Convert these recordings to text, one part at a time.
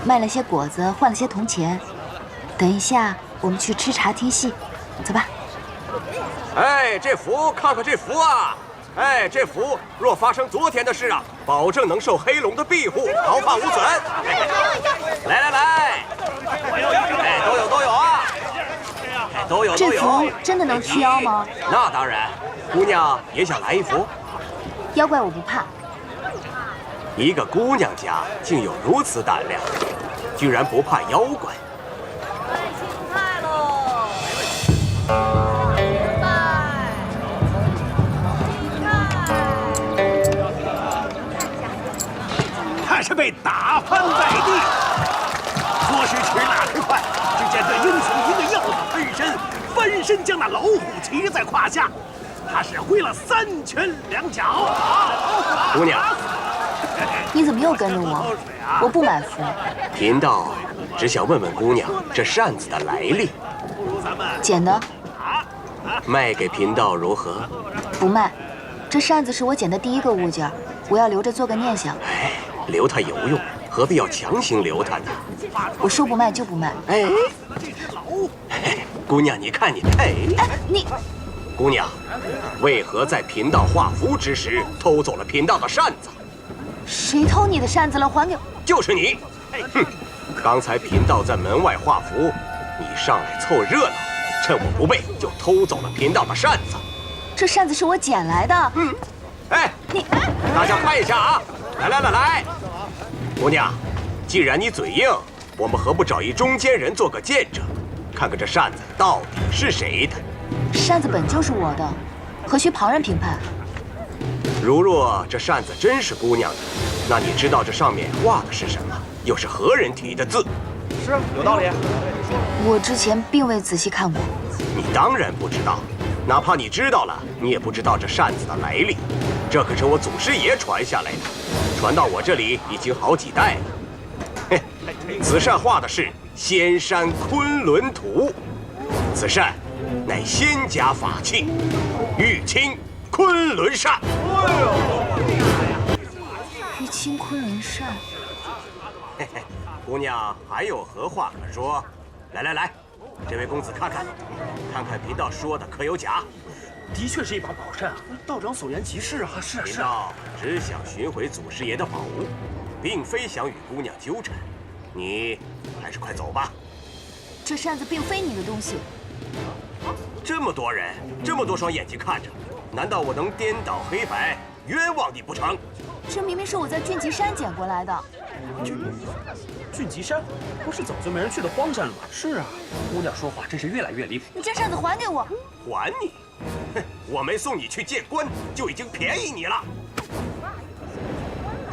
卖了些果子，换了些铜钱。等一下，我们去吃茶听戏，走吧。哎，这符，看看这符啊！哎，这符若发生昨天的事啊，保证能受黑龙的庇护，毫发无损。来，哎，都有啊！哎，都有。这符真的能驱妖吗？那当然，姑娘也想来一符。妖怪我不怕。一个姑娘家竟有如此胆量，居然不怕妖怪。快喽！他是被打翻在地，说时迟那时快，只见这英雄一个鹞子喷身，翻身将那老虎骑在胯下，他是挥了3拳2脚。姑娘，你怎么又跟着我？我不买符。贫道只想问问姑娘，这扇子的来历。捡的，卖给贫道如何？不卖。这扇子是我捡的第一个物件，我要留着做个念想。哎，留它有用，何必要强行留它呢？我说不卖就不卖。哎，姑娘，你看你，哎，你，姑娘，为何在贫道画符之时偷走了贫道的扇子？谁偷你的扇子了？还给我！就是你！哼，刚才贫道在门外画符，你上来凑热闹，趁我不备就偷走了贫道的扇子。这扇子是我捡来的。哎，你，大家看一下啊！来，姑娘，既然你嘴硬，我们何不找一中间人做个见证，看看这扇子到底是谁的？扇子本就是我的，何须旁人评判？如若这扇子真是姑娘的，那你知道这上面画的是什么？又是何人题的字？是，有道理。我之前并未仔细看过。你当然不知道，哪怕你知道了，你也不知道这扇子的来历。这可是我祖师爷传下来的，传到我这里已经好几代了。嘿，此扇画的是仙山昆仑图，此扇乃仙家法器，玉清昆仑扇。玉清昆仑扇。嘿嘿，姑娘还有何话可说？来，这位公子看看贫道说的可有假？的确是一把宝扇，道长所言极是啊。是。贫道只想寻回祖师爷的宝物，并非想与姑娘纠缠。你还是快走吧。这扇子并非你的东西。这么多人，这么多双眼睛看着，难道我能颠倒黑白，冤枉你不成？这明明是我在俊极山捡过来的。俊极山不是早就没人去的荒山了吗？是啊，姑娘说话真是越来越离谱。你这扇子还给我！还你？哼，我没送你去见官，就已经便宜你了。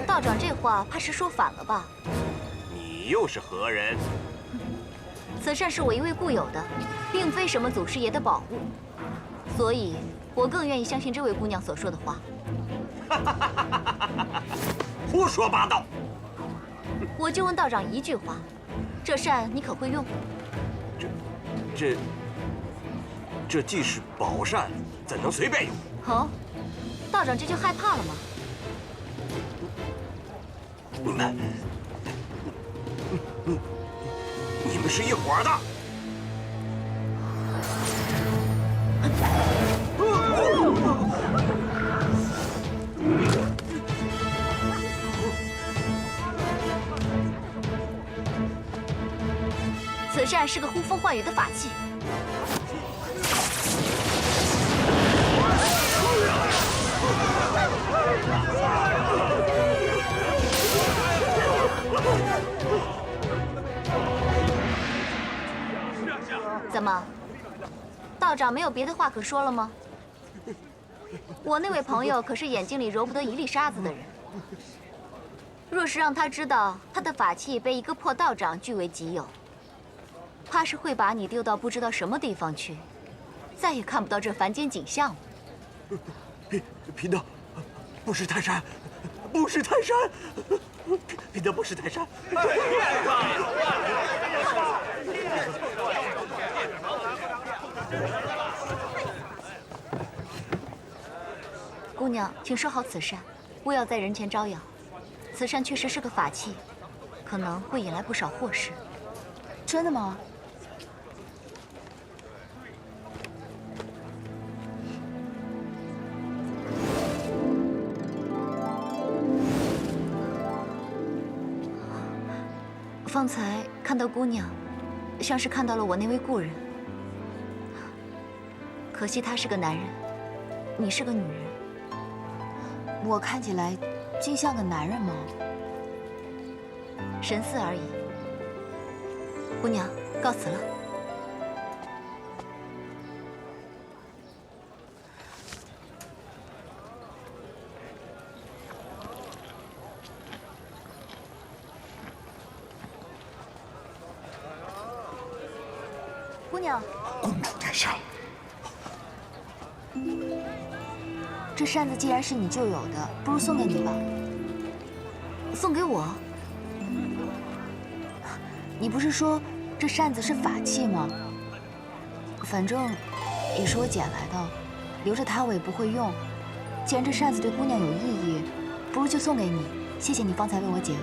道长这话怕是说反了吧？你又是何人？此扇是我一位故友的，并非什么祖师爷的宝物，所以我更愿意相信这位姑娘所说的话。胡说八道！我就问道长一句话，这扇你可会用？这既是宝扇，怎能随便用？哦，道长这就害怕了吗？你们是一伙的。此扇是个呼风唤雨的法器。怎么，道长没有别的话可说了吗？我那位朋友可是眼睛里揉不得一粒沙子的人，若是让他知道他的法器被一个破道长据为己有，怕是会把你丢到不知道什么地方去，再也看不到这凡间景象了。贫道不识泰山，不识泰山，贫道不识泰山。姑娘，请收好此扇，勿要在人前招摇。此扇确实是个法器，可能会引来不少祸事。真的吗？方才看到姑娘，像是看到了我那位故人。可惜他是个男人，你是个女人。我看起来竟像个男人吗？神似而已。姑娘，告辞了。姑娘，公主殿下，这扇子既然是你旧有的，不如送给你吧。送给我？你不是说这扇子是法器吗？反正也是我捡来的，留着它我也不会用。既然这扇子对姑娘有意义，不如就送给你。谢谢你方才为我解围。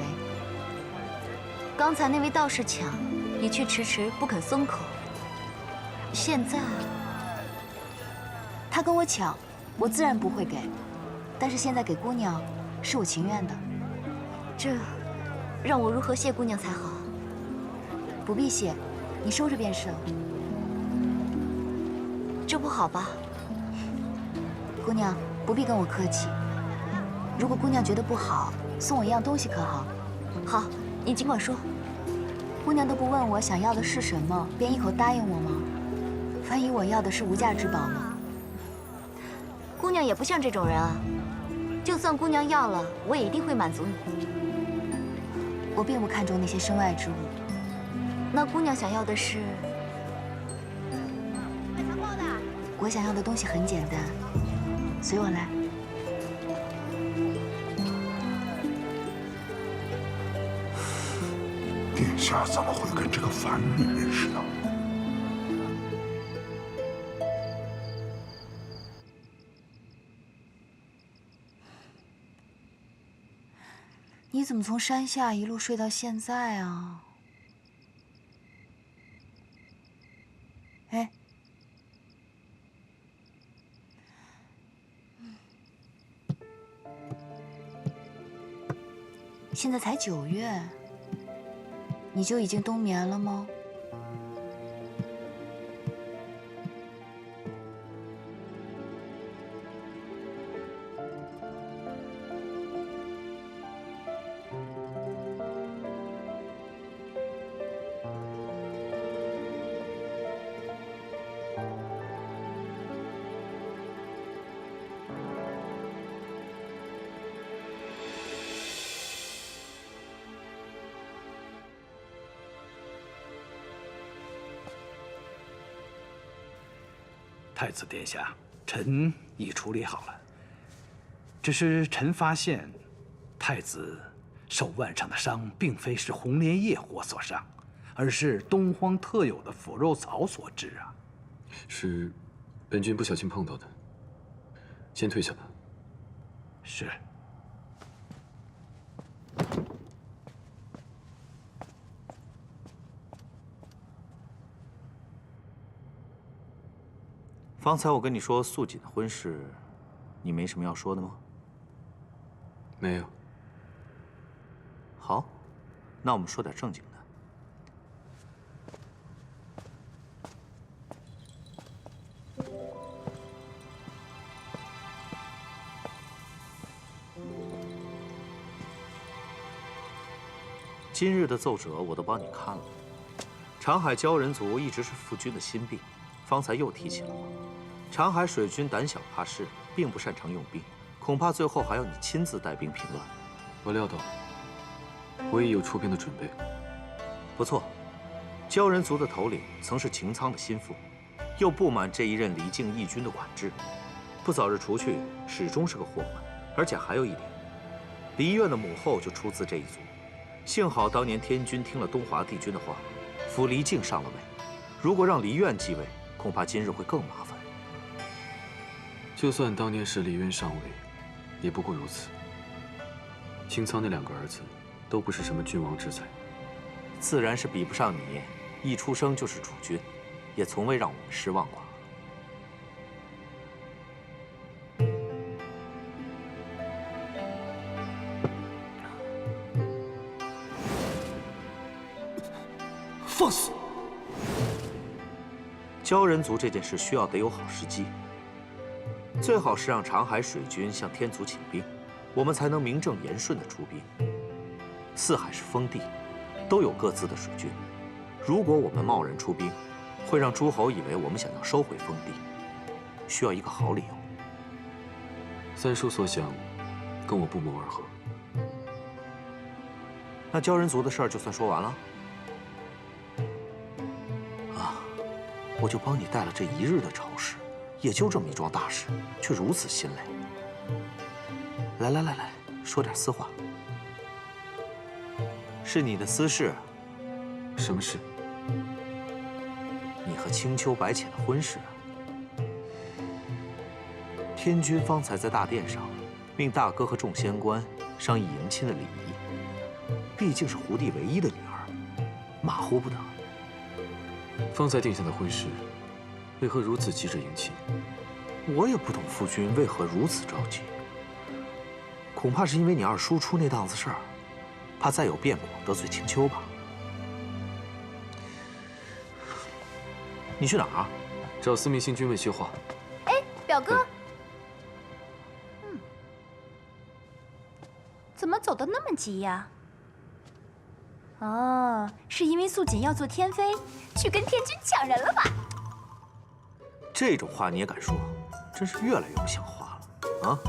刚才那位道士抢，你却迟迟不肯松口。现在他跟我抢，我自然不会给。但是现在给姑娘，是我情愿的。这让我如何谢姑娘才好？不必谢，你收着便是了。这不好吧？姑娘不必跟我客气。如果姑娘觉得不好，送我一样东西可好？好，你尽管说。姑娘都不问我想要的是什么，便一口答应我吗？万一我要的是无价之宝呢？姑娘也不像这种人啊。就算姑娘要了，我也一定会满足你。我并不看重那些身外之物。那姑娘想要的是？我想要的东西很简单，随我来。殿下怎么会跟这个凡女人似的？你怎么从山下一路睡到现在啊？哎，现在才9月，你就已经冬眠了吗？太子殿下，臣已处理好了。只是臣发现，太子手腕上的伤并非是红莲叶火所伤，而是东荒特有的腐肉草所致啊。是本君不小心碰到的，先退下吧。是。方才我跟你说素锦的婚事，你没什么要说的吗？没有。好，那我们说点正经的。今日的奏折我都帮你看了，长海鲛人族一直是父君的心病，方才又提起了我。长海水军胆小怕事，并不擅长用兵，恐怕最后还要你亲自带兵平乱。我料到，我已有出兵的准备。不错，鲛人族的头领曾是擎苍的心腹，又不满这一任离境义军的管制，不早日除去，始终是个祸患。而且还有一点，梨苑的母后就出自这一族。幸好当年天君听了东华帝君的话，扶离境上了位。如果让梨苑继位，恐怕今日会更麻烦。就算当年是梨渊上位，也不过如此。擎苍那2个儿子，都不是什么君王之才。自然是比不上你，一出生就是储君，也从未让我们失望过。放肆！鲛人族这件事需要得有好时机，最好是让长海水军向天族请兵，我们才能名正言顺地出兵。四海是封地，都有各自的水军，如果我们贸然出兵，会让诸侯以为我们想要收回封地，需要一个好理由。三叔所想，跟我不谋而合。那鲛人族的事儿就算说完了？啊，我就帮你带了这一日的朝事，也就这么一桩大事，却如此心累。来，说点私话。是你的私事。什么事？你和青丘白浅的婚事。天君方才在大殿上，命大哥和众仙官商议迎亲的礼仪。毕竟是胡帝唯一的女儿，马虎不得。方才定下的婚事，为何如此急着迎亲？我也不懂父君为何如此着急。恐怕是因为你二叔出那档子事儿，怕再有变故得罪青丘吧。你去哪儿啊？找司命星君问薛话。哎，表哥，怎么走得那么急呀？哦，是因为素锦要做天妃，去跟天君抢人了吧？这种话你也敢说，真是越来越不像话了啊！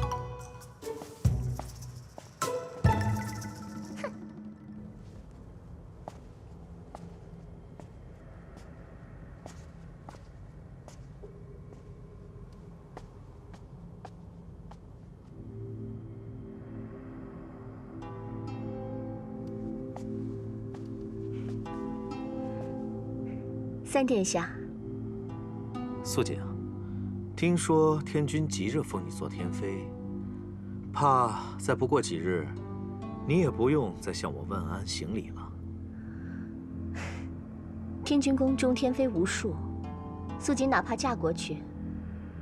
三殿下，素锦啊，听说天君急着封你做天妃，怕再不过几日，你也不用再向我问安行礼了。天君宫中天妃无数，素锦哪怕嫁过去，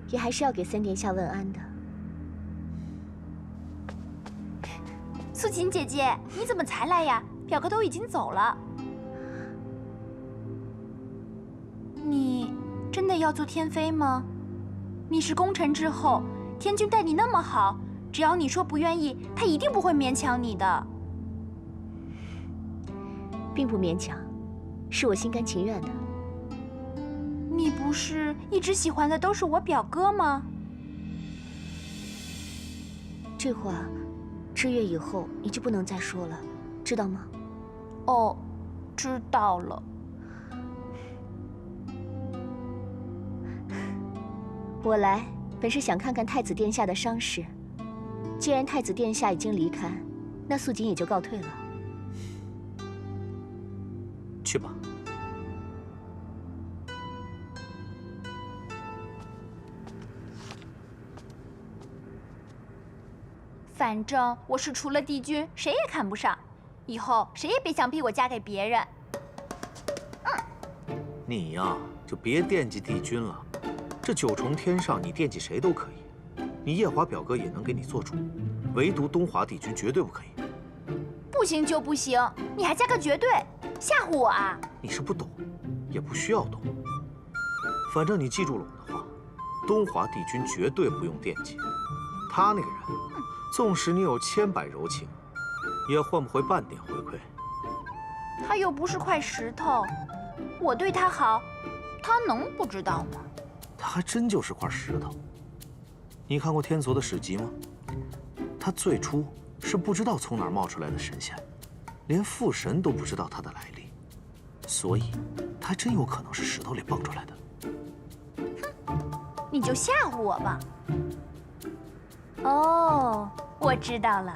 也还是要给三殿下问安的。素锦姐姐，你怎么才来呀？表哥都已经走了。你真的要做天妃吗？你是功臣之后，天君待你那么好，只要你说不愿意，他一定不会勉强你的。并不勉强，是我心甘情愿的。你不是一直喜欢的都是我表哥吗？这话，之月以后你就不能再说了，知道吗？哦，知道了。我来本是想看看太子殿下的伤势，既然太子殿下已经离开，那素锦也就告退了。去吧。反正我是除了帝君谁也看不上，以后谁也别想逼我嫁给别人。你呀，就别惦记帝君了。这九重天上，你惦记谁都可以，你夜华表哥也能给你做主，唯独东华帝君绝对不可以。不行就不行，你还加个绝对，吓唬我啊？你是不懂，也不需要懂。反正你记住了我的话，东华帝君绝对不用惦记。他那个人，纵使你有千百柔情，也换不回半点回馈。他又不是块石头，我对他好，他能不知道吗？他还真就是块石头。你看过天族的史籍吗？他最初是不知道从哪儿冒出来的神仙，连父神都不知道他的来历，所以他还真有可能是石头里蹦出来的。哼，你就吓唬我吧。哦，我知道了，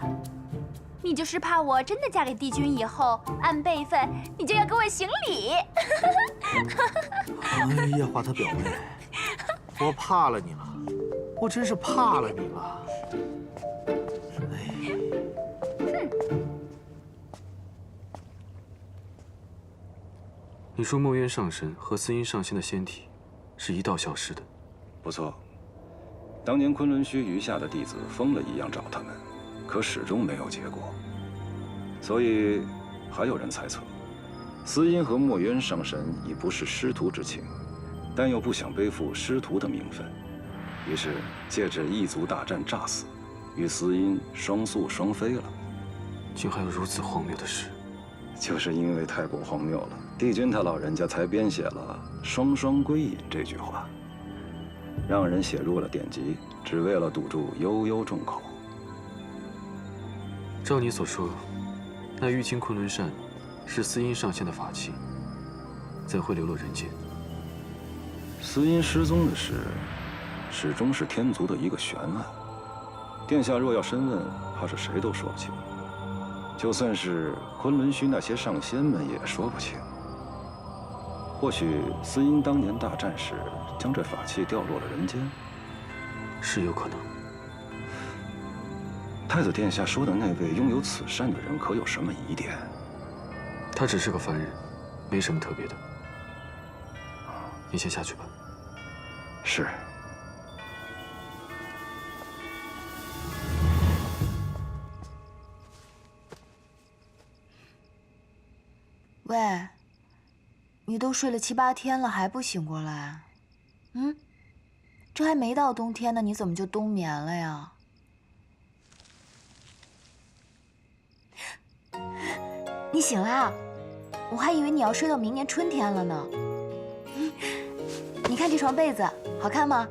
你就是怕我真的嫁给帝君以后，按辈分你就要给我行礼。哎呀，华他表妹，我怕了你了，我真是怕了你了。哎，你说墨渊上神和司音上仙的仙体是一道消失的？不错。当年昆仑虚余下的弟子疯了一样找他们，可始终没有结果。所以，还有人猜测，司音和墨渊上神已不是师徒之情，但又不想背负师徒的名分，于是借着异族大战诈死，与司音双宿双飞了。竟还有如此荒谬的事！就是因为太过荒谬了，帝君他老人家才编写了“双双归隐”这句话，让人写入了典籍，只为了堵住悠悠众口。照你所说，那玉清昆仑扇是司音上仙的法器，怎会流落人间？司音失踪的事，始终是天族的一个悬案。殿下若要深问，怕是谁都说不清。就算是昆仑虚那些上仙们也说不清。或许司音当年大战时将这法器掉落了人间，是有可能。太子殿下说的那位拥有此扇的人，可有什么疑点？他只是个凡人，没什么特别的。你先下去吧。是。喂，你都睡了7、8天了，还不醒过来？嗯，这还没到冬天呢，你怎么就冬眠了呀？你醒啦？我还以为你要睡到明年春天了呢。你看这床被子好看吗？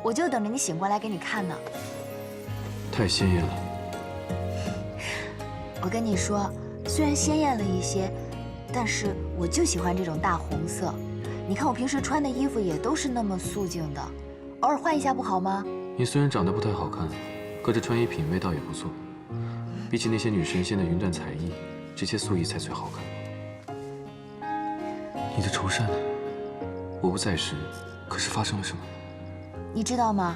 我就等着你醒过来给你看呢。太鲜艳了。我跟你说，虽然鲜艳了一些，但是我就喜欢这种大红色。你看我平时穿的衣服也都是那么素净的，偶尔换一下不好吗？你虽然长得不太好看，可这穿衣品味倒也不错。比起那些女神仙的云淡彩意，这些素衣才最好看。你的绸扇呢？我不在时，可是发生了什么？你知道吗？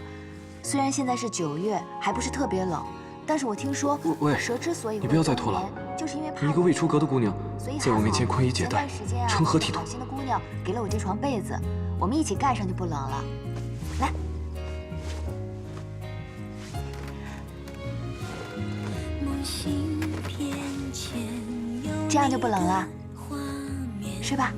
虽然现在是9月，还不是特别冷，但是我听说喂，蛇之所以你不要再拖了，就是因为怕你一个未出阁的姑娘，所以在我面前宽衣解带，成何体统？好心的姑娘给了我这床被子，我们一起盖上就不冷了。来，这样就不冷了，睡吧。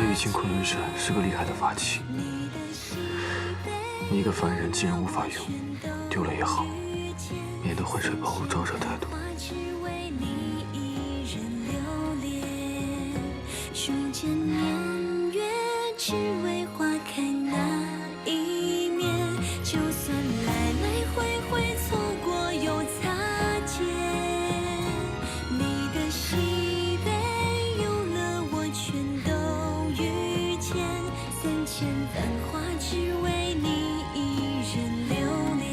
玉清昆仑扇是个厉害的法器，你一个凡人既然无法用，丢了也好，免得浑水暴露招惹太多。数千年月，只为花开那一面。就算来来回回错过又擦肩，你的喜悲有了我全都遇见。3000繁华，只为你一人留恋。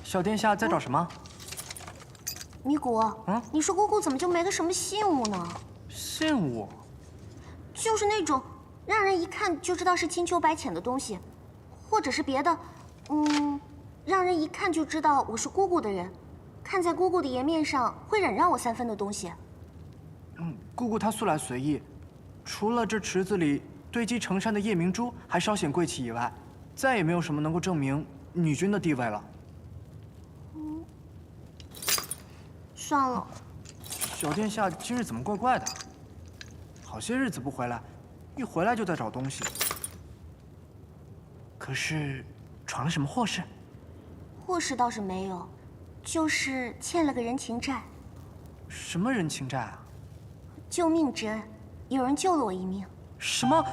小殿下在找什么？米谷，你说姑姑怎么就没个什么信物呢？信物？就是那种让人一看就知道是青丘白浅的东西，或者是别的，让人一看就知道我是姑姑的人，看在姑姑的颜面上会忍让我3分的东西。姑姑她素来随意，除了这池子里堆积成山的夜明珠还稍显贵气以外，再也没有什么能够证明女君的地位了。算了。小殿下今日怎么怪怪的？好些日子不回来，一回来就在找东西。可是闯了什么祸事？祸事倒是没有，就是欠了个人情债。什么人情债啊？救命之恩，有人救了我一命。什么？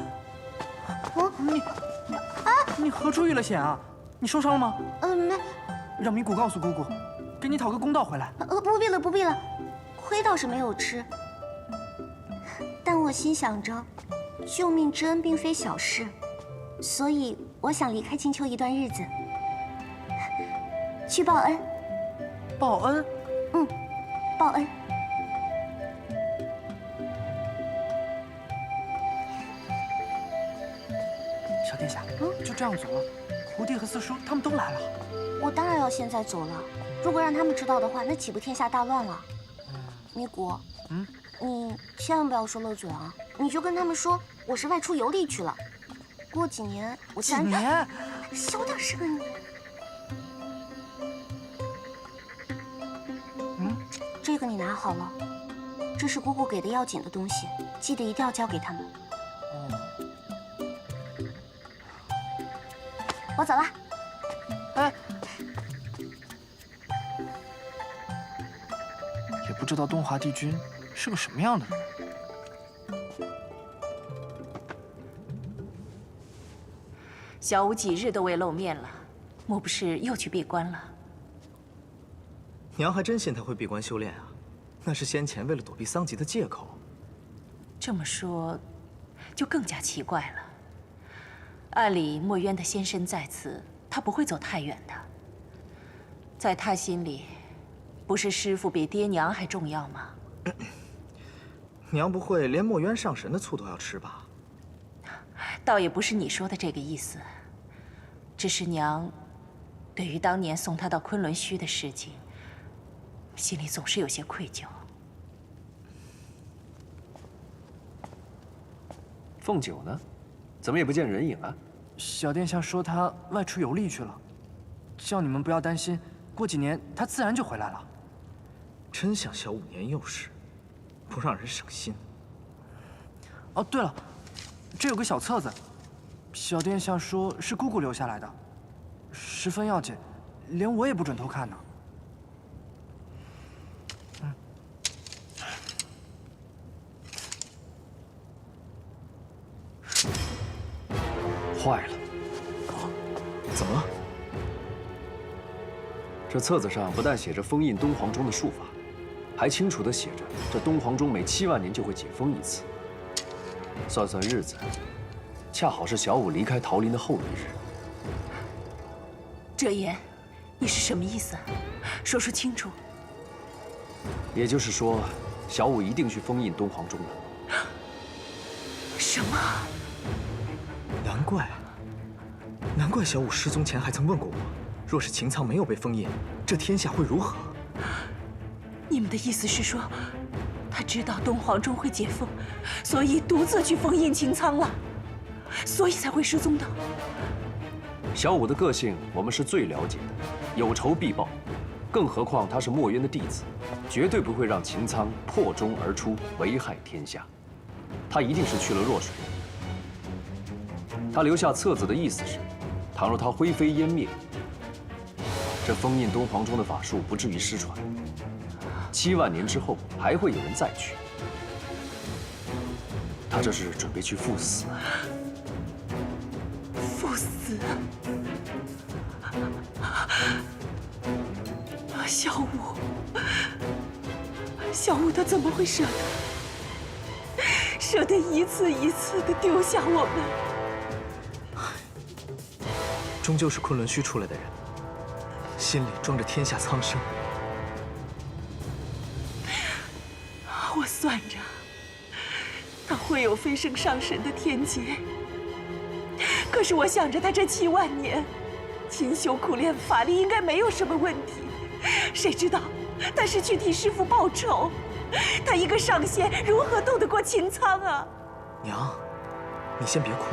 你何处遇了险啊？你受伤了吗？没。让米谷告诉姑姑，给你讨个公道回来。不必了，不必了，亏倒是没有吃。但我心想着，救命之恩并非小事，所以我想离开青丘一段日子，去报恩。报恩？报恩。小殿下，就这样走了？胡弟和四叔他们都来了。我当然要现在走了，如果让他们知道的话，那岂不天下大乱了？米谷，你千万不要说漏嘴啊！你就跟他们说我是外出游历去了，过几年我自然……几年？小点声啊你！这个你拿好了，这是姑姑给的要紧的东西，记得一定要交给他们。我走了。哎，也不知道东华帝君是个什么样的人。小五几日都未露面了，莫不是又去闭关了？娘还真信他会闭关修炼啊？那是先前为了躲避桑吉的借口。这么说，就更加奇怪了。按理墨渊的仙身在此，他不会走太远的。在他心里，不是师父比爹娘还重要吗？娘不会连墨渊上神的醋都要吃吧？倒也不是你说的这个意思，只是娘对于当年送他到昆仑虚的事情，心里总是有些愧疚。凤九呢？怎么也不见人影啊？小殿下说他外出游历去了，叫你们不要担心，过几年他自然就回来了。真像小五年幼时，不让人省心。哦，对了，这有个小册子，小殿下说是姑姑留下来的，十分要紧，连我也不准偷看呢。坏了！怎么了？这册子上不但写着封印东皇钟的术法，还清楚地写着这东皇钟每7万年就会解封一次。算算日子，恰好是小五离开桃林的后一日。哲言，你是什么意思？说说清楚。也就是说，小五一定去封印东皇钟了。什么？难怪小五失踪前还曾问过我，若是擎苍没有被封印，这天下会如何？你们的意思是说，他知道东皇钟会解封，所以独自去封印擎苍了，所以才会失踪的。小五的个性我们是最了解的，有仇必报，更何况他是墨渊的弟子，绝对不会让擎苍破钟而出，危害天下。他一定是去了弱水。他留下册子的意思是，倘若他灰飞烟灭，这封印东皇钟的法术不至于失传。7万年之后还会有人再去。他这是准备去赴死。赴死？小五他怎么会舍得一次一次的丢下我们？终究是昆仑虚出来的人，心里装着天下苍生。我算着，他会有飞升上神的天劫。可是我想着他这7万年勤修苦练，法力应该没有什么问题。谁知道他是去替师父报仇，他一个上仙如何斗得过擎苍啊？娘，你先别哭。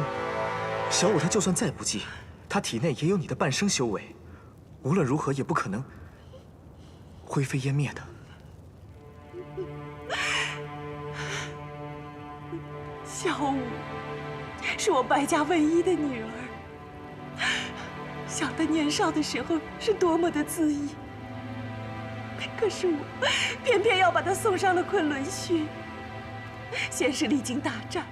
小五他就算再不济，他体内也有你的半生修为，无论如何也不可能灰飞烟灭的。小五是我败家唯一的女儿，想他年少的时候是多么的恣意，可是我偏偏要把他送上了昆仑虚。先是历经大战，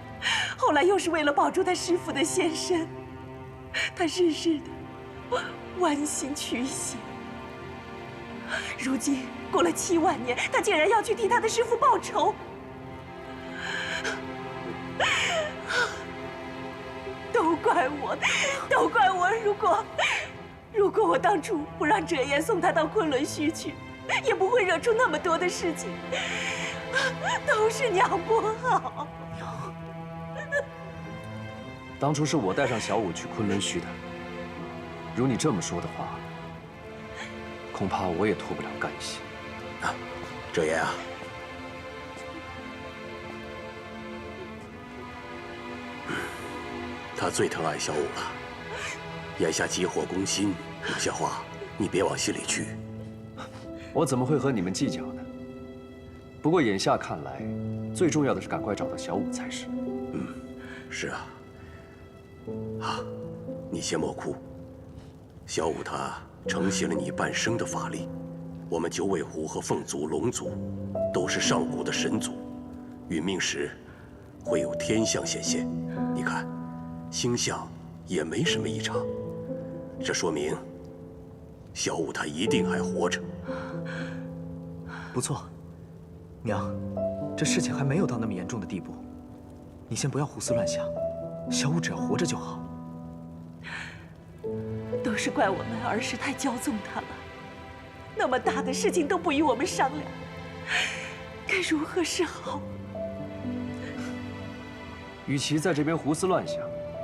后来又是为了保住他师父的仙身，他日日的剜心驱邪。如今过了7万年，他竟然要去替他的师父报仇。都怪我，都怪我！如果我当初不让折颜送他到昆仑虚去，也不会惹出那么多的事情。都是娘不好。当初是我带上小舞去昆仑虚的。如你这么说的话，恐怕我也脱不了干系。啊，折颜啊，他最疼爱小舞了。眼下急火攻心，有些话你别往心里去。我怎么会和你们计较呢？不过眼下看来，最重要的是赶快找到小舞才是。是啊。啊，你先莫哭。小舞他承袭了你半生的法力，我们九尾狐和凤族、龙族都是上古的神族，殒命时会有天象显现。你看，星象也没什么异常，这说明小舞他一定还活着。不错，娘，这事情还没有到那么严重的地步，你先不要胡思乱想，小舞只要活着就好。都是怪我们儿时太骄纵他了，那么大的事情都不与我们商量，该如何是好？与其在这边胡思乱想，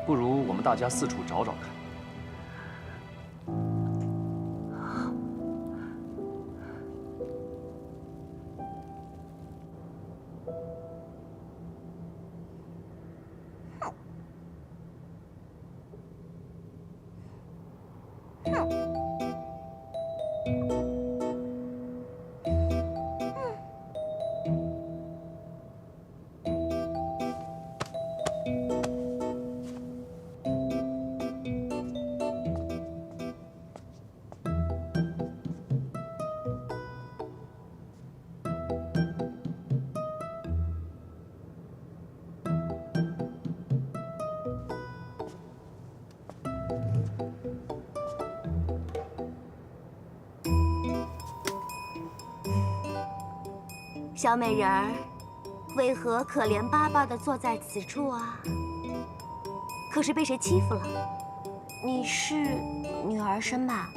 不如我们大家四处找找看。小美人儿，为何可怜巴巴地坐在此处啊？可是被谁欺负了？你是女儿身吧？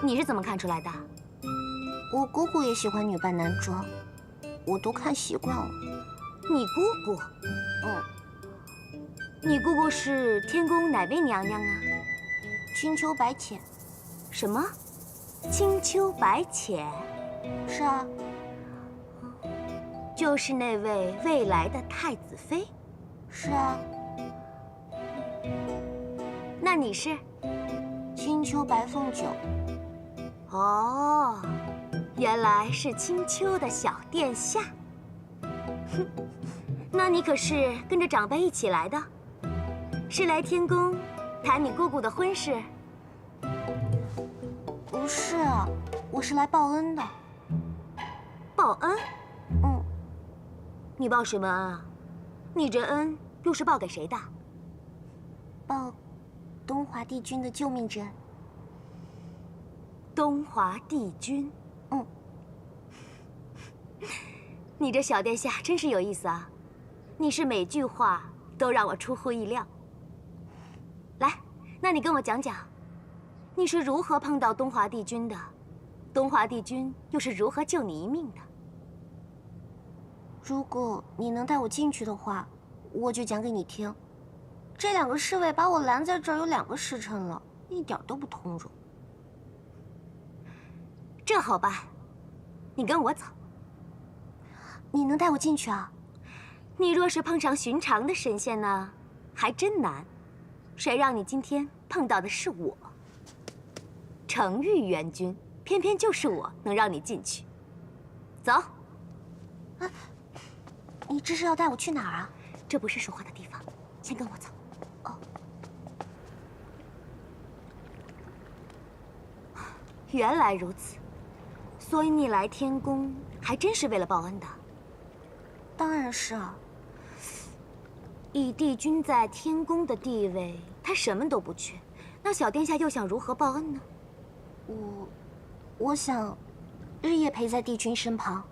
你是怎么看出来的？我姑姑也喜欢女扮男装，我都看习惯了。你姑姑？你姑姑是天宫哪位娘娘啊？青丘白浅。什么？青丘白浅？是啊，就是那位未来的太子妃。是啊。那你是？青丘白凤九。哦，原来是青丘的小殿下。哼，那你可是跟着长辈一起来的？是来天宫谈你姑姑的婚事？不是，我是来报恩的。报恩？你报什么恩啊？你这恩又是报给谁的？报东华帝君的救命之恩。东华帝君？你这小殿下真是有意思啊！你是每句话都让我出乎意料。来，那你跟我讲讲。你是如何碰到东华帝君的？东华帝君又是如何救你一命的？如果你能带我进去的话，我就讲给你听。这2个侍卫把我拦在这儿有2个时辰了，一点都不通融。这好办，你跟我走。你能带我进去啊？你若是碰上寻常的神仙呢，还真难。谁让你今天碰到的是我？程昱元君，偏偏就是我能让你进去。走。你这是要带我去哪儿啊？这不是说话的地方，先跟我走。哦。原来如此，所以你来天宫还真是为了报恩的。当然是啊。以帝君在天宫的地位，他什么都不缺，那小殿下又想如何报恩呢？我想日夜陪在帝君身旁。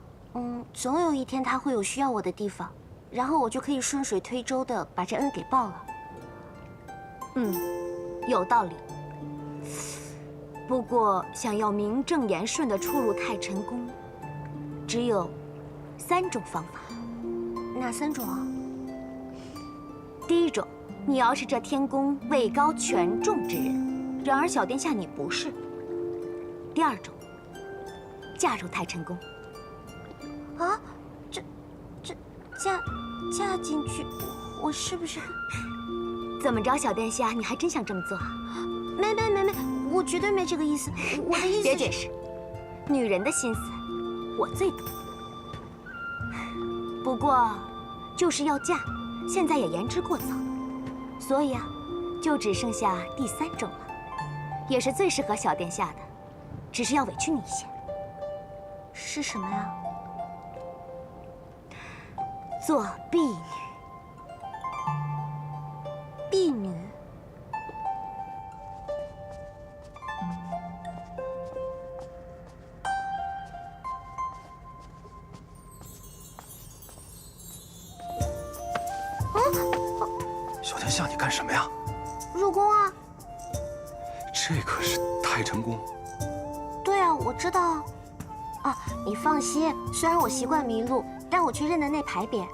总有一天他会有需要我的地方，然后我就可以顺水推舟的把这恩给报了。有道理。不过想要名正言顺的出入太晨宫，只有3种方法。哪3种啊？第一种，你要是这天宫位高权重之人，然而小殿下你不是。第二种，嫁入太晨宫。啊，嫁进去，我是不是？怎么着，小殿下，你还真想这么做啊？没，我绝对没这个意思。我的意思……别解释，女人的心思我最懂。不过，就是要嫁，现在也言之过早，所以啊，就只剩下第3种了，也是最适合小殿下的，只是要委屈你一些。是什么呀？做婢女。婢女。小殿下，你干什么呀？入宫啊！这可是太晨宫。对啊，我知道啊。啊，你放心，虽然我习惯迷路，但我却认得那牌匾。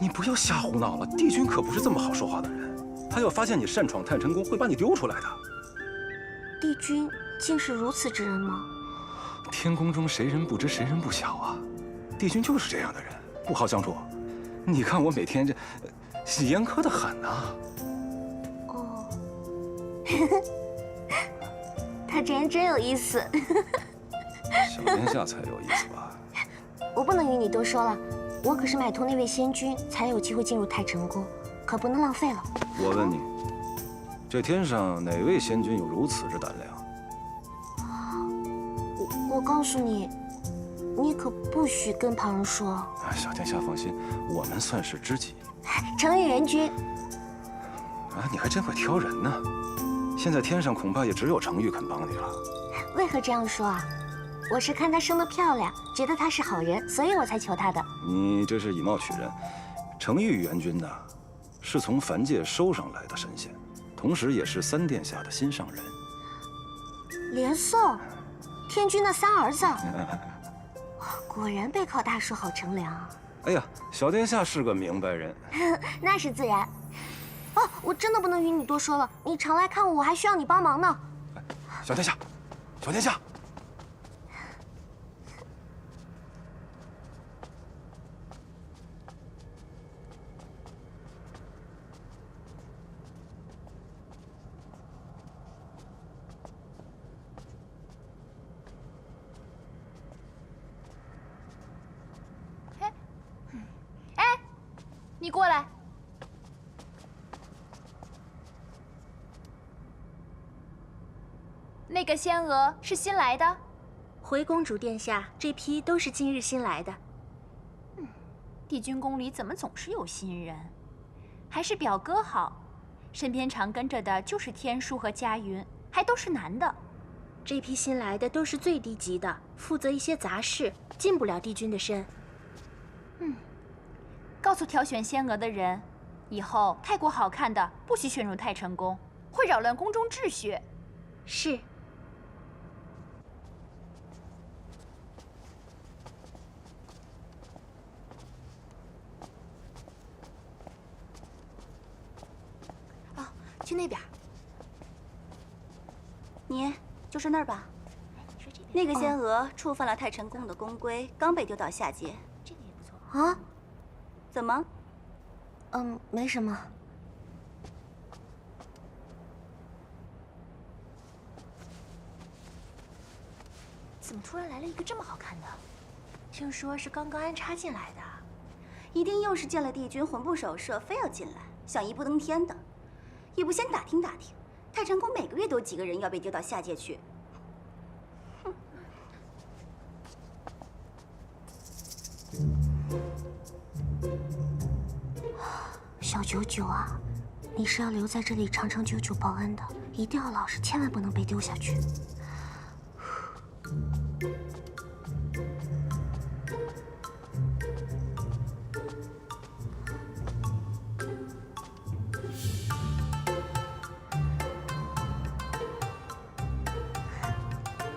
你不要瞎胡闹了，帝君可不是这么好说话的人，他要发现你擅闯太晨宫，会把你丢出来的。帝君竟是如此之人吗？天宫中谁人不知谁人不晓啊，帝君就是这样的人，不好相处。你看我每天这严苛的很啊。哦，他这人真有意思。小殿下才有意思吧？我不能与你多说了，我可是买通那位仙君，才有机会进入太晨宫，可不能浪费了。我问你，这天上哪位仙君有如此之胆量？我告诉你，你可不许跟旁人说。小殿下放心，我们算是知己。程昱元君。啊，你还真会挑人呢。现在天上恐怕也只有程昱肯帮你了。为何这样说啊？我是看她生得漂亮，觉得她是好人，所以我才求她的。你这是以貌取人。程昱元君呢，是从凡界收上来的神仙，同时也是3殿下的心上人。连宋，天君的3儿子。果然背靠大树好乘凉。哎呀，小殿下是个明白人。那是自然。哦，我真的不能与你多说了，你常来看我，我还需要你帮忙呢。小殿下，小殿下。你过来。那个仙娥是新来的？回公主殿下，这批都是今日新来的。帝君宫里怎么总是有新人？还是表哥好，身边常跟着的就是天舒和佳云，还都是男的。这批新来的都是最低级的，负责一些杂事，进不了帝君的身。告诉挑选仙娥的人，以后太过好看的不许选入太晨宫，会扰乱宫中秩序。是。哦，去那边。你就是那儿吧？那个仙娥触犯了太晨宫的宫规，刚被丢到下阶。这个也不错啊。怎么？没什么。怎么突然来了一个这么好看的？听说是刚刚安插进来的，一定又是见了帝君魂不守舍，非要进来。想一步登天的，也不先打听打听，太晨宫每个月都有几个人要被丢到下界去。哼！小九九啊，你是要留在这里长长久久报恩的，一定要老实，千万不能被丢下去。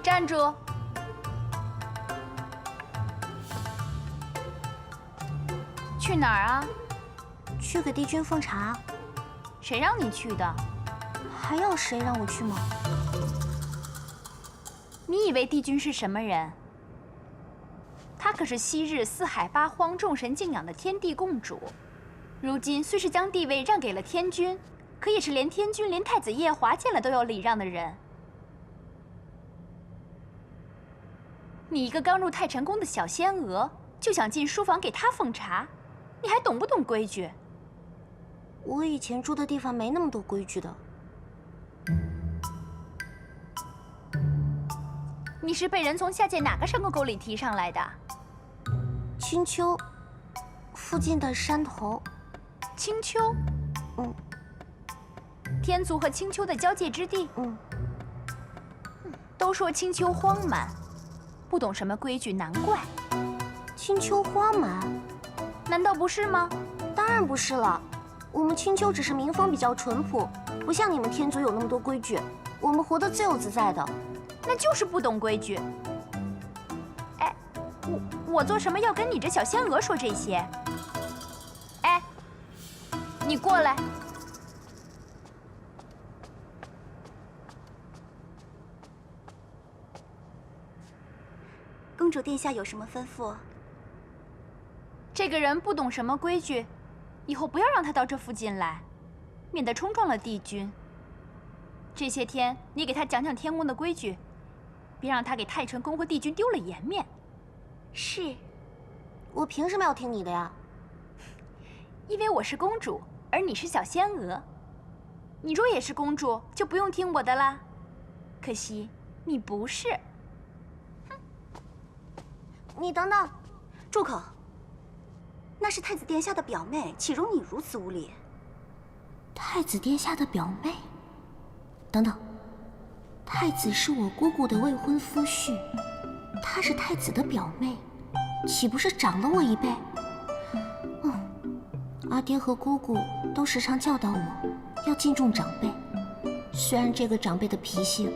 站住！去哪儿啊？去给帝君奉茶。谁让你去的？还要谁让我去吗？你以为帝君是什么人？她可是昔日四海八荒众神敬仰的天地共主，如今虽是将地位让给了天君，可也是连天君连太子夜华见了都要礼让的人。你一个刚入太晨宫的小仙娥，就想进书房给她奉茶，你还懂不懂规矩？我以前住的地方没那么多规矩的。你是被人从下界哪个山沟里提上来的？青丘附近的山头。青丘？嗯。天族和青丘的交界之地？嗯。都说青丘荒蛮，不懂什么规矩，难怪。青丘荒蛮？难道不是吗？当然不是了。我们青丘只是民风比较淳朴，不像你们天族有那么多规矩，我们活得自由自在的。那就是不懂规矩。哎，我做什么要跟你这小仙娥说这些？哎，你过来。公主殿下有什么吩咐？这个人不懂什么规矩，以后不要让他到这附近来，免得冲撞了帝君。这些天你给他讲讲天宫的规矩，别让他给太晨宫和帝君丢了颜面。是，我凭什么要听你的呀？因为我是公主，而你是小仙娥。你若也是公主，就不用听我的啦。可惜你不是。你等等，住口！那是太子殿下的表妹，岂容你如此无礼？太子殿下的表妹？等等，太子是我姑姑的未婚夫婿，她是太子的表妹，岂不是长了我一辈？阿爹和姑姑都时常教导我要敬重长辈，虽然这个长辈的脾性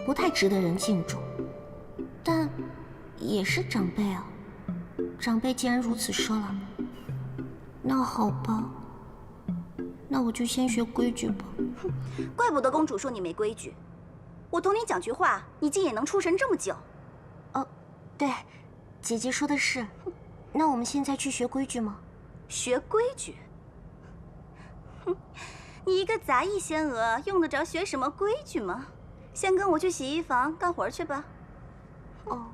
不太值得人敬重，但也是长辈啊。长辈既然如此说了，那好吧，那我就先学规矩吧。怪不得公主说你没规矩，我同你讲句话，你竟也能出神这么久。哦，对，姐姐说的是。那我们现在去学规矩吗？学规矩？哼，你一个杂役仙娥，用得着学什么规矩吗？先跟我去洗衣房干活去吧。哦。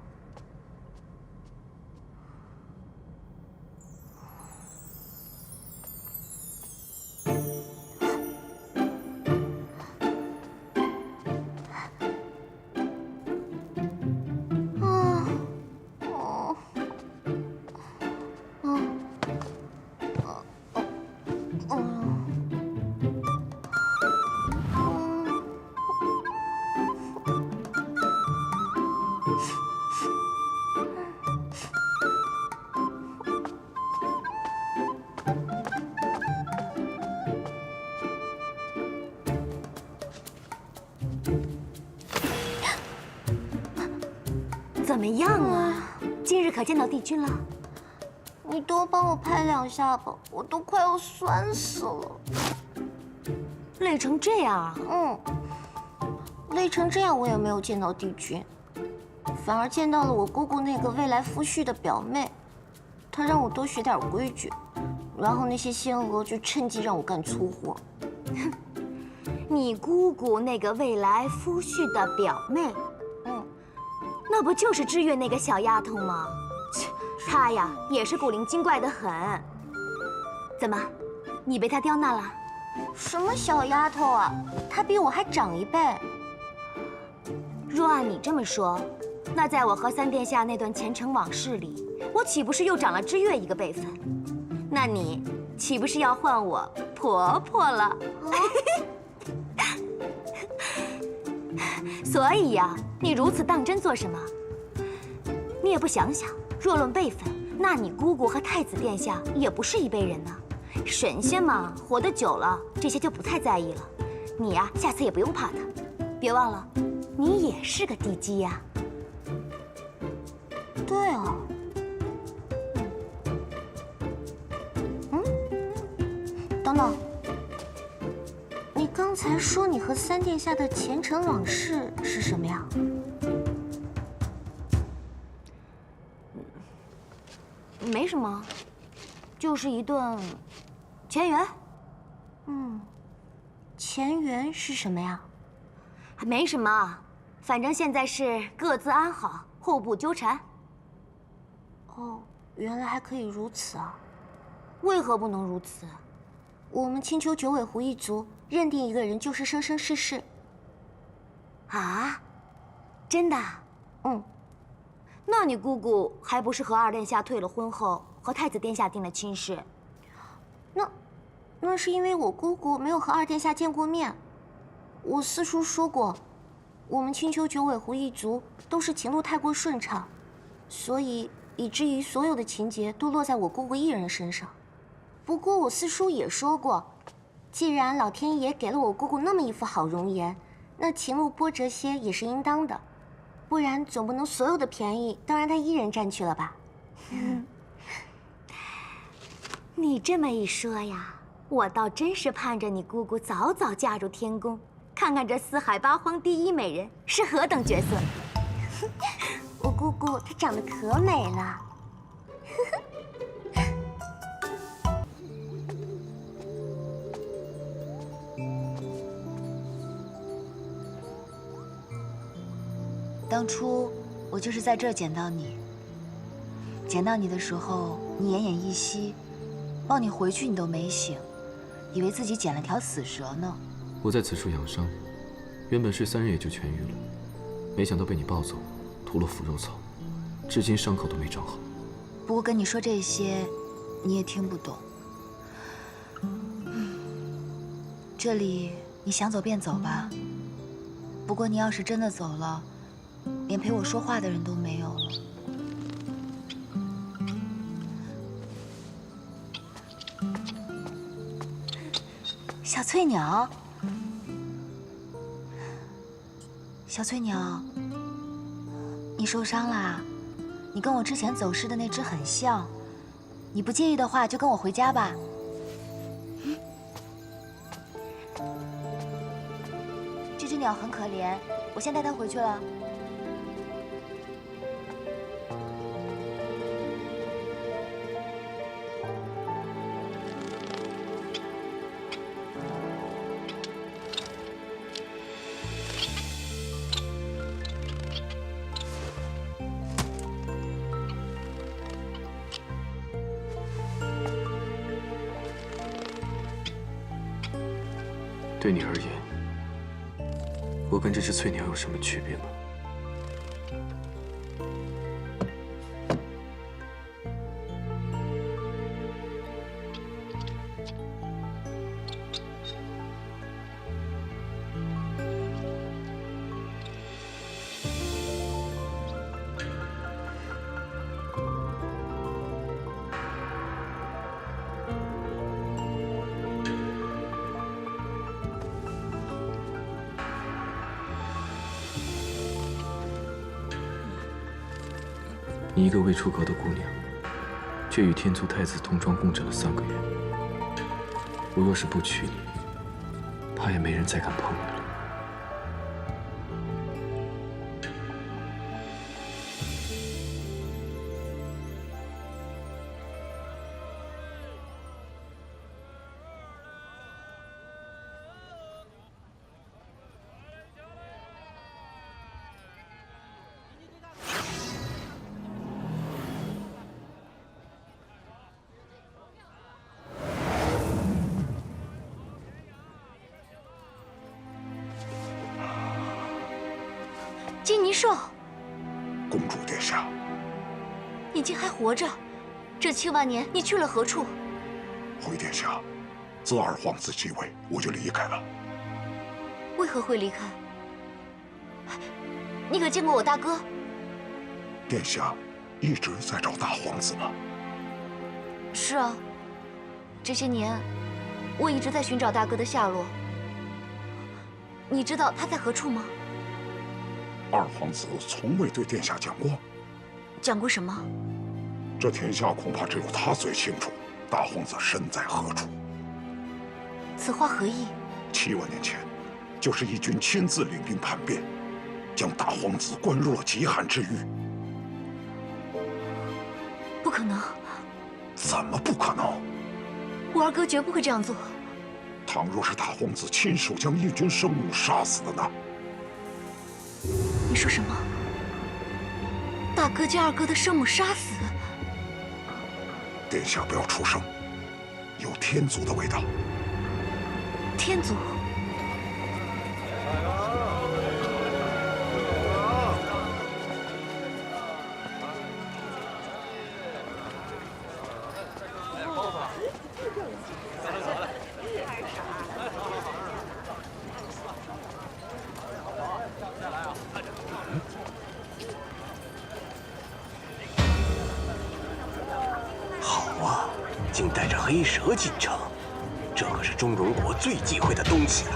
怎么样啊？今日可见到帝君了？你多帮我拍2下吧，我都快要酸死了。累成这样啊？累成这样我也没有见到帝君，反而见到了我姑姑那个未来夫婿的表妹。她让我多学点规矩，然后那些仙娥就趁机让我干粗活。你姑姑那个未来夫婿的表妹？那不就是知月那个小丫头吗？切，她呀也是古灵精怪的很。怎么，你被他刁难了？什么小丫头啊，她比我还长1倍。若按你这么说，那在我和三殿下那段前尘往事里，我岂不是又长了知月1个辈分？那你岂不是要换我婆婆了？所以呀，你如此当真做什么？你也不想想，若论辈分，那你姑姑和太子殿下也不是一辈人呢。神仙嘛，活得久了，这些就不太在意了。你呀，下次也不用怕他。别忘了，你也是个地基呀。对哦。等等，你刚才说你和三殿下的前尘往事是什么呀？没什么，就是一顿前缘。前缘是什么呀？没什么，反正现在是各自安好，互不纠缠。哦，原来还可以如此啊！为何不能如此？我们青丘九尾狐一族认定一个人就是生生世世。啊？真的？那你姑姑还不是和二殿下退了婚后，和太子殿下定了亲事？那是因为我姑姑没有和二殿下见过面。我四叔说过，我们青丘九尾狐一族都是情路太过顺畅，所以以至于所有的情节都落在我姑姑一人身上。不过我四叔也说过，既然老天爷给了我姑姑那么一副好容颜，那情路波折些也是应当的，不然总不能所有的便宜都让她一人占去了吧？你这么一说呀，我倒真是盼着你姑姑早早嫁入天宫，看看这四海八荒第一美人是何等角色。我姑姑她长得可美了。当初我就是在这儿捡到你。捡到你的时候，你奄奄一息，抱你回去你都没醒，以为自己捡了条死蛇呢。我在此处养伤，原本是3日也就痊愈了，没想到被你抱走，涂了腐肉草，至今伤口都没长好。不过跟你说这些，你也听不懂。这里你想走便走吧。不过你要是真的走了，连陪我说话的人都没有了。小翠鸟，小翠鸟，你受伤啦？你跟我之前走失的那只很像，你不介意的话，就跟我回家吧。这只鸟很可怜，我先带它回去了。对你而言，我跟这只翠鸟有什么区别吗？你一个未出阁的姑娘，却与天族太子同床共枕了3个月。我若是不娶你，怕也没人再敢碰你了。金泥兽，公主殿下，你竟还活着！这7万年，你去了何处？回殿下，自二皇子继位，我就离开了。为何会离开？你可见过我大哥？殿下一直在找大皇子吗？是啊，这些年我一直在寻找大哥的下落。你知道他在何处吗？二皇子从未对殿下讲过。讲过什么？这天下恐怕只有他最清楚，大皇子身在何处。此话何意？7万年前，就是义军亲自领兵叛变，将大皇子关入了极寒之狱。不可能！怎么不可能？我二哥绝不会这样做。倘若是大皇子亲手将义军生母杀死的呢？你说什么？大哥将二哥的生母杀死？殿下不要出声，有天族的味道。天族？竟带着黑蛇进城，这可是中荣国最忌讳的东西了。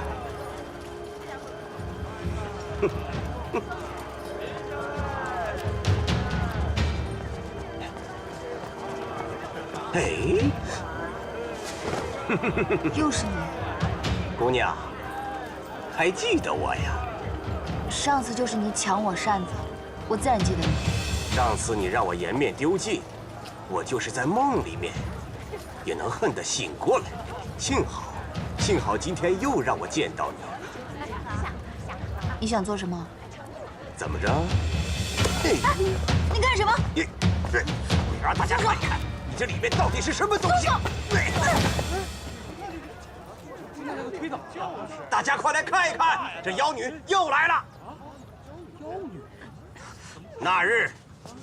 哼哼！哎，又是你，姑娘，还记得我呀？上次就是你抢我扇子，我自然记得你。上次你让我颜面丢尽，我就是在梦里面也能恨得醒过来。幸好今天又让我见到你。你想做什么？怎么着？你干什么？我让大家看一看，你这里面到底是什么东西！大家快来看一看，这妖女又来了。妖女？那日，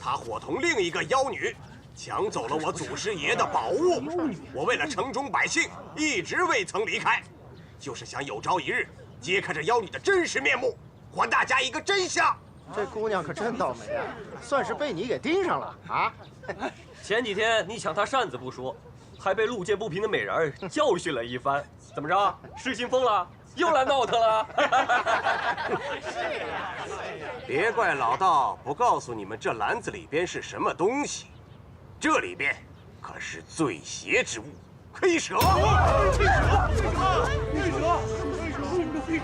她伙同另一个妖女，抢走了我祖师爷的宝物。我为了城中百姓，一直未曾离开，就是想有朝一日揭开这妖女的真实面目，还大家一个真相。这姑娘可真倒霉啊，算是被你给盯上了啊！前几天你抢她扇子不说，还被路见不平的美人儿教训了一番，怎么着？失心疯了？又来闹腾了？是啊，别怪老道不告诉你们这篮子里边是什么东西，这里边可是最邪之物——黑蛇。黑蛇！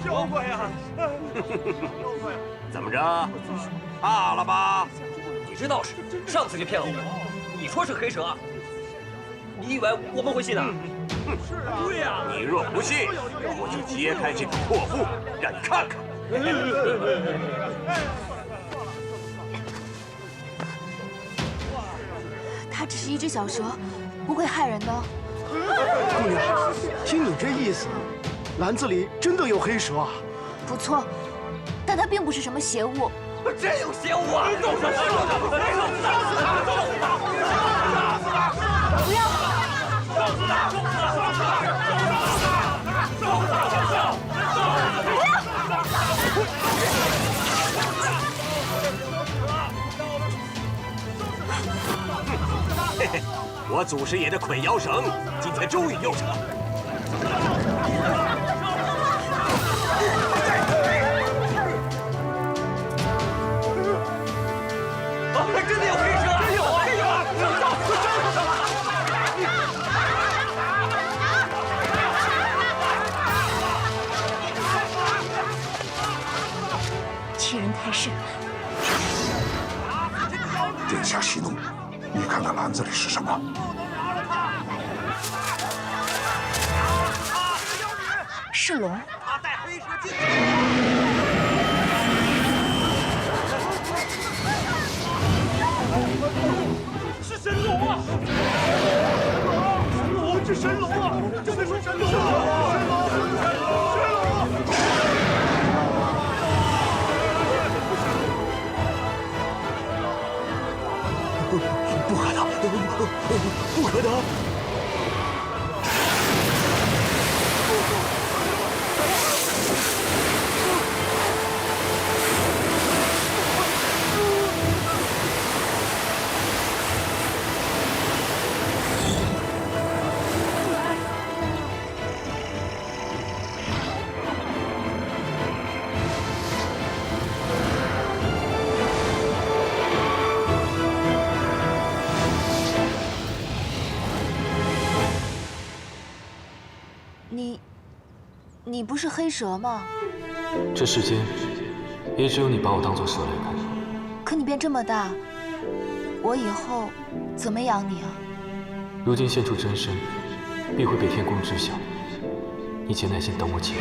妖怪呀！怎么着？怕了吧？你这道士上次就骗了我，你说是黑蛇，你以为我们会信啊？对呀，你若不信，我就揭开这个破布，让你看看。它只是一只小蛇，不会害人的。姑娘，听你这意思，篮子里真的有黑蛇啊？不错，但它并不是什么邪物。真有邪物啊！不要！嘿嘿，我祖师爷的捆妖绳今天终于用上了。真的有黑蛇！真有啊！真有啊！欺人太甚！殿下息怒，你看看篮子里是什么？是龙。他带黑蛇进去。是神龙啊！神龙，这神龙啊！真的是神龙！神龙！神龙！不可能！你不是黑蛇吗？这世间也只有你把我当作蛇来看。可你变这么大，我以后怎么养你啊？如今现出真身，必会被天宫知晓。你且耐心等我几日。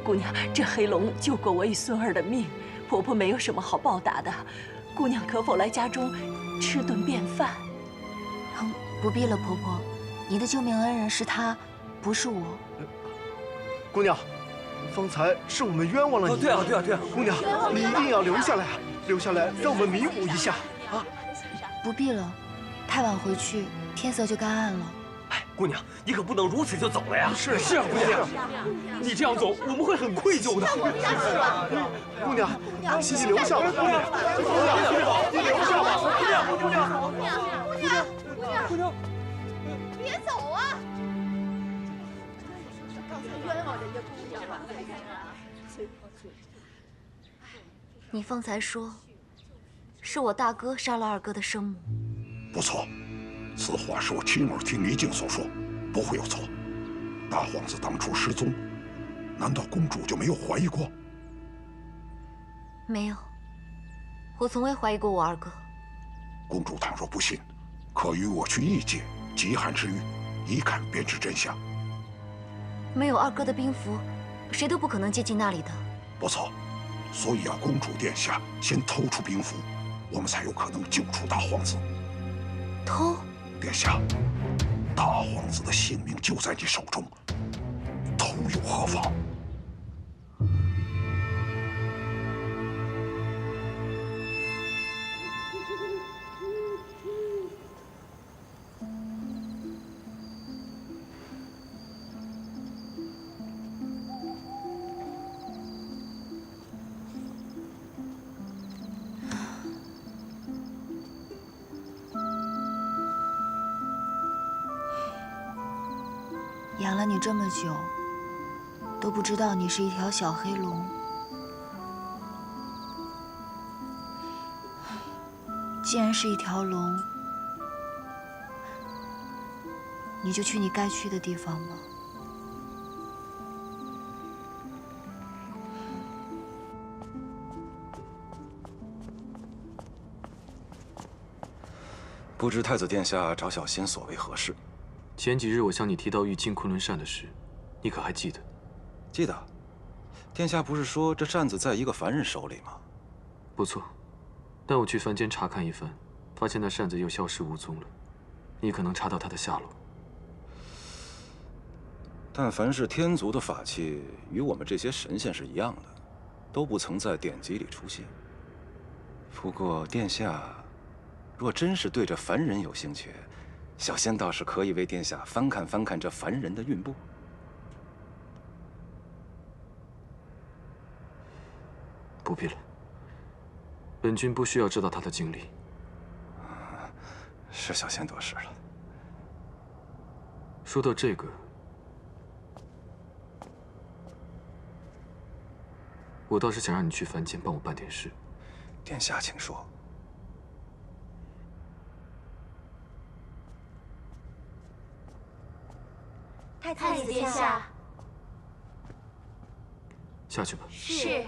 姑娘，这黑龙救过我与孙儿的命，婆婆没有什么好报答的。姑娘可否来家中吃顿便饭？不必了，婆婆，你的救命恩人是他，不是我。姑娘，方才是我们冤枉了你。对啊！姑娘，你一定要留下来啊！留下来，让我们弥补一下啊！不必了，太晚回去，天色就该暗了。哎，姑娘，你可不能如此就走了呀！是啊，姑娘，你这样走，我们会很愧疚的。姑娘，你留下吧，姑娘，你留下吧，姑娘，别走啊！刚才冤枉人家姑娘了。你方才说，是我大哥杀了二哥的生母。不错。此话是我亲耳听离镜所说，不会有错。大皇子当初失踪，难道公主就没有怀疑过？没有，我从未怀疑过我二哥。公主倘若不信，可与我去异界极寒之域，一看便知真相。没有二哥的兵符，谁都不可能接近那里的。不错，所以要公主殿下先偷出兵符，我们才有可能救出大皇子。偷？殿下，大皇子的性命就在你手中，偷又何妨？养了你这么久，都不知道你是一条小黑龙。既然是一条龙，你就去你该去的地方吧。不知太子殿下找小仙所为何事？前几日我向你提到玉净昆仑扇的事，你可还记得？记得。殿下不是说这扇子在一个凡人手里吗？不错，但我去凡间查看一番，发现那扇子又消失无踪了。你可能查到它的下落。但凡是天族的法器，与我们这些神仙是一样的，都不曾在典籍里出现。不过殿下若真是对这凡人有兴趣，小仙倒是可以为殿下翻看翻看这凡人的韵簿。不必了，本君不需要知道他的经历。是小仙多事了。说到这个，我倒是想让你去凡间帮我办点事。殿下，请说。太子殿下，下去吧。是。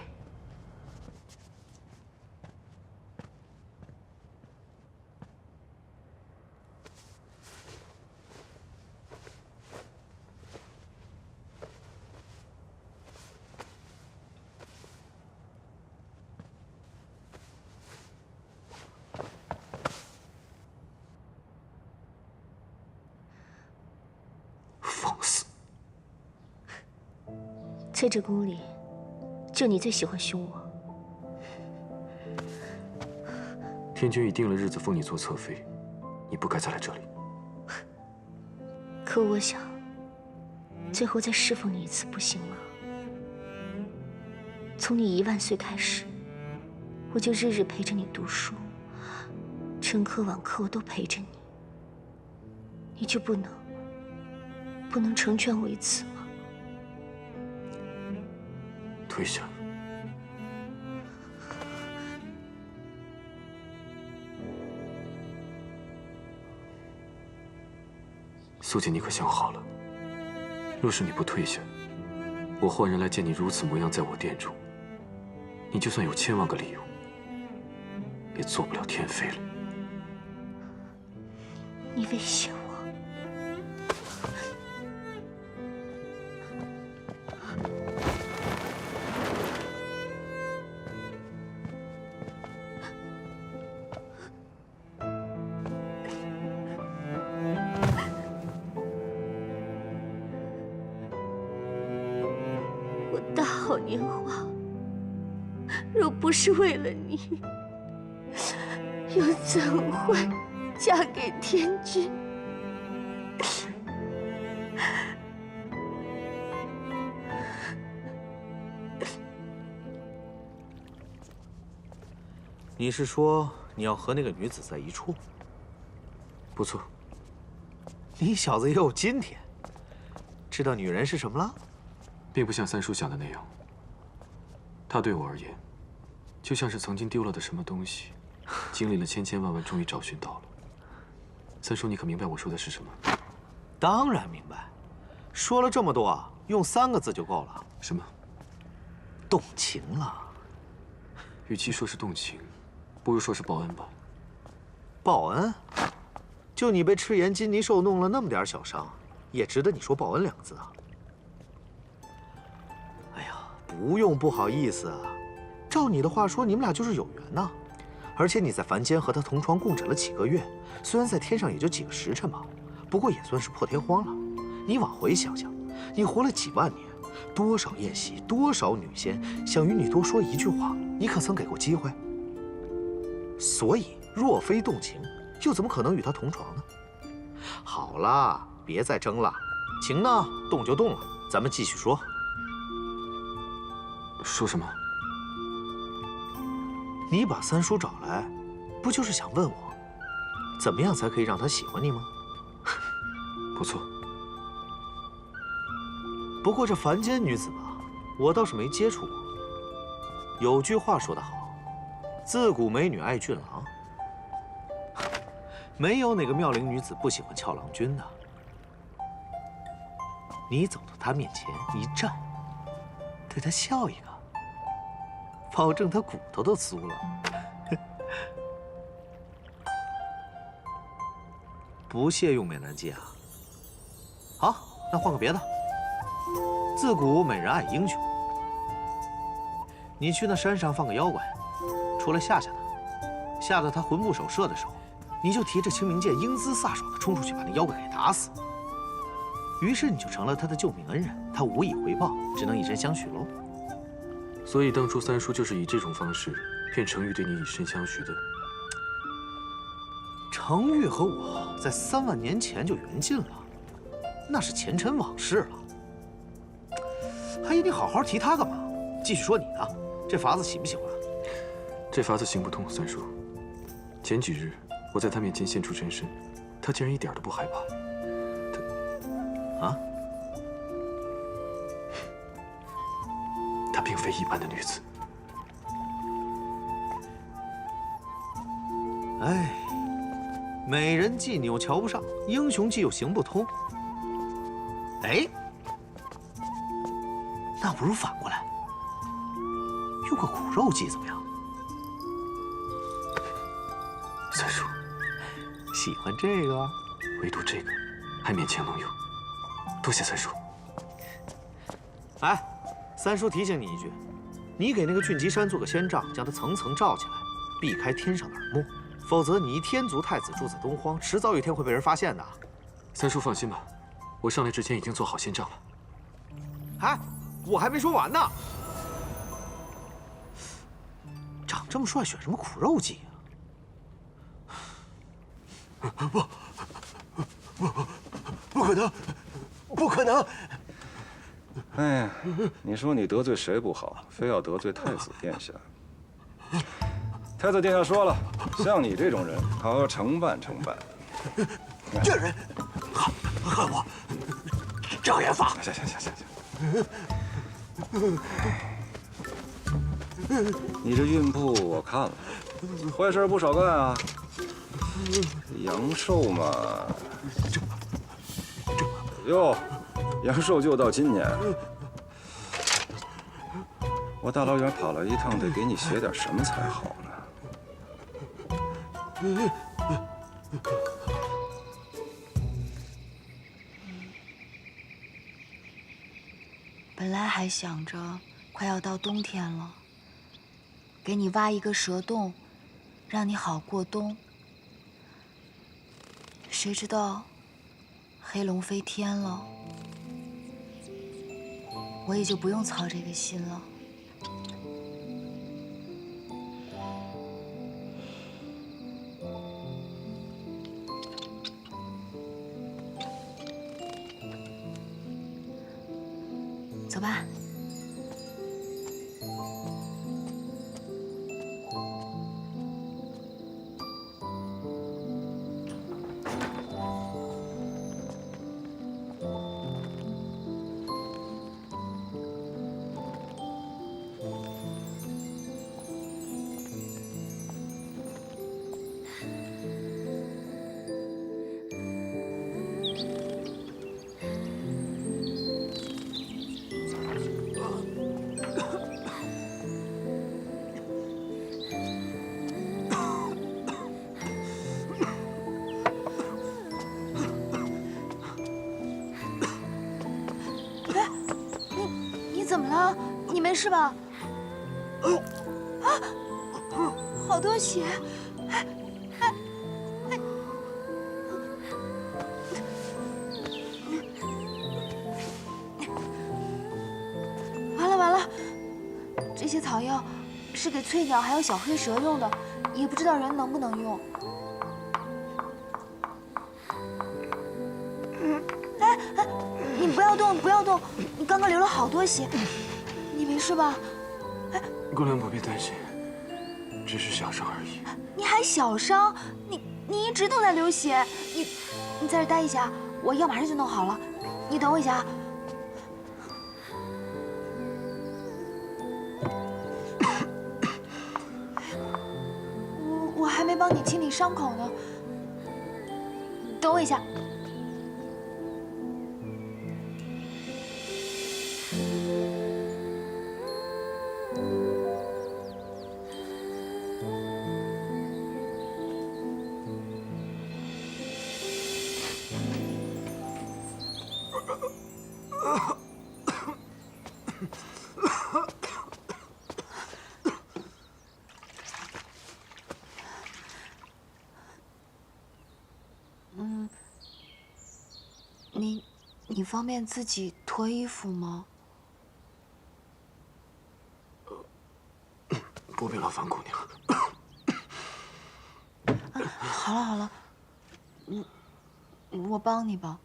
在这宫里，就你最喜欢凶我。天君已定了日子封你做侧妃，你不该再来这里。可我想，最后再侍奉你一次，不行吗？从你1万岁开始，我就日日陪着你读书，晨课晚课我都陪着你。你就不能成全我一次吗？退下。素锦，你可想好了？若是你不退下，我换人来见你如此模样，在我殿中，你就算有1000万个理由，也做不了天妃了。你威胁我？我大好年华，若不是为了你，又怎会嫁给天君？你是说你要和那个女子在一处？不错。你小子也有今天，知道女人是什么了？并不像三叔想的那样。她对我而言，就像是曾经丢了的什么东西，经历了千千万万，终于找寻到了。三叔，你可明白我说的是什么？当然明白。说了这么多，用3个字就够了。什么？动情了。与其说是动情，不如说是报恩吧。报恩？就你被赤炎金泥兽弄了那么点小伤，也值得你说报恩2个字啊？哎呀，不用不好意思啊。照你的话说，你们俩就是有缘呐。而且你在凡间和他同床共枕了几个月，虽然在天上也就几个时辰吧，不过也算是破天荒了。你往回想想，你活了几万年，多少宴席，多少女仙想与你多说一句话，你可曾给过机会？所以，若非动情，又怎么可能与他同床呢？好了，别再争了，情呢，动就动了，咱们继续说。说什么？你把三叔找来，不就是想问我，怎么样才可以让他喜欢你吗？不错。不过这凡间女子吧，我倒是没接触过。有句话说得好，自古美女爱俊郎，没有哪个妙龄女子不喜欢俏郎君的。你走到她面前一站，对她笑一个，保证她骨头都酥了。不屑用美男计啊！好，那换个别的。自古美人爱英雄，你去那山上放个妖怪，出来吓吓他，吓得他魂不守舍的时候，你就提着清明剑英姿飒爽的冲出去把那妖怪给打死。于是你就成了他的救命恩人，他无以回报，只能以身相许喽。所以当初三叔就是以这种方式骗程昱对你以身相许的。程昱和我在3万年前就缘尽了，那是前尘往事了。还有你好好提他干嘛？继续说你的，这法子行不行啊？这法子行不通，三叔。前几日我在他面前现出真身，他竟然一点都不害怕。她并非一般的女子。哎，美人计你又瞧不上，英雄计又行不通。哎，那不如反过来，用个骨肉计怎么样？三叔，喜欢这个？唯独这个，还勉强能用。多谢三叔。哎，三叔提醒你一句，你给那个俊吉山做个仙帐，将它层层罩起来，避开天上的耳目，否则你一天族太子住在东荒，迟早有一天会被人发现的。三叔放心吧，我上来之前已经做好仙帐了。哎，我还没说完呢。长这么帅，选什么苦肉计啊？不可能，不可能！哎呀，你说你得罪谁不好，非要得罪太子殿下。太子殿下说了，像你这种人，好好承办承办。这人，害我，障眼法。行。你这运铺我看了，坏事不少干啊。阳寿嘛，哟，阳寿就到今年。我大老远跑了一趟，得给你写点什么才好呢？本来还想着快要到冬天了，给你挖一个蛇洞，让你好过冬。谁知道黑龙飞天了，我也就不用操这个心了。走吧。怎么了？你没事吧？啊！好多血！完了！这些草药是给翠鸟还有小黑蛇用的，也不知道人能不能用。你不要动，不要动！你刚刚流了好多血，你没事吧？姑娘不必担心，只是小伤而已。你还小伤？你一直都在流血，你在这待一下，我药马上就弄好了。你等我一下。我还没帮你清理伤口呢，等我一下。你方便自己脱衣服吗？不必劳烦姑娘。好了，我帮你吧。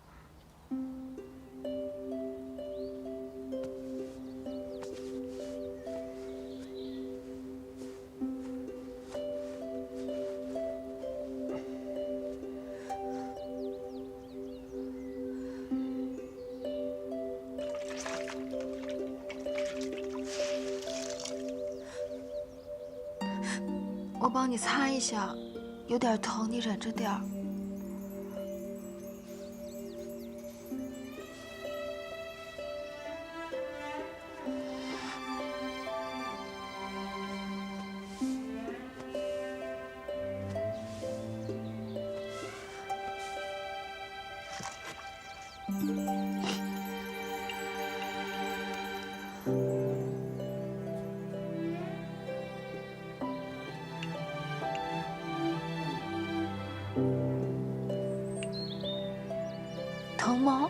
我帮你擦一下，有点疼，你忍着点儿。疼吗？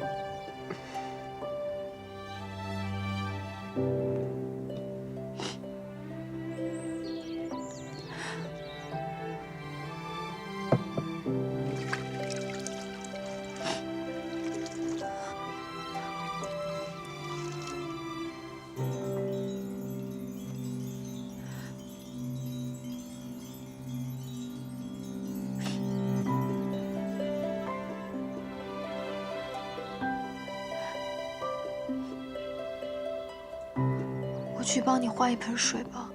去帮你换一盆水吧。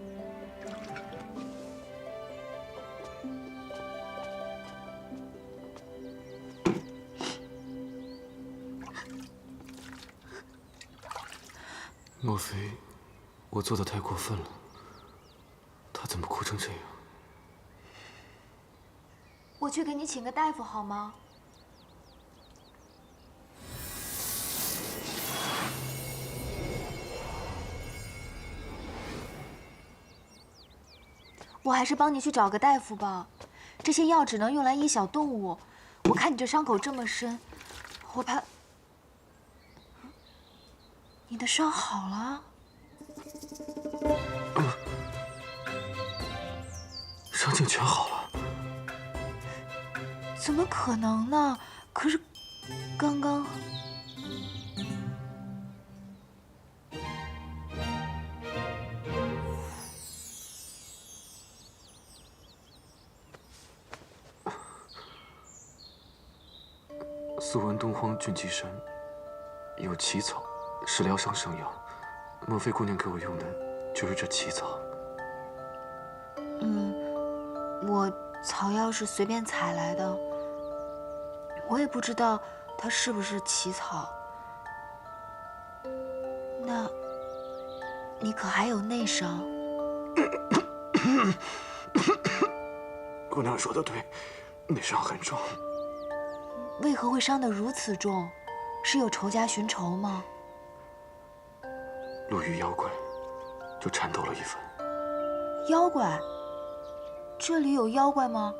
莫非我做的太过分了？他怎么哭成这样？我去给你请个大夫好吗？我还是帮你去找个大夫吧，这些药只能用来医小动物。我看你这伤口这么深，我怕你的伤好了。伤竟全好了？怎么可能呢？可是刚刚……素闻东荒俊极山有奇草，是疗伤圣药。莫非姑娘给我用的就是这奇草？我草药是随便采来的，我也不知道它是不是奇草。那，你可还有内伤？姑娘说的对，内伤很重。为何会伤得如此重？是有仇家寻仇吗？路遇妖怪，就颤抖了一番。妖怪？这里有妖怪吗？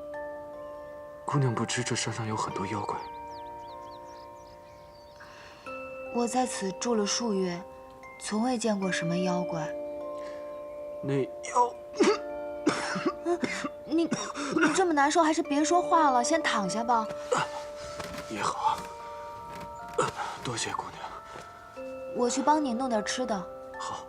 姑娘不知这山上有很多妖怪。我在此住了数月，从未见过什么妖怪。那你这么难受，还是别说话了，先躺下吧。也好，多谢姑娘。我去帮你弄点吃的。好。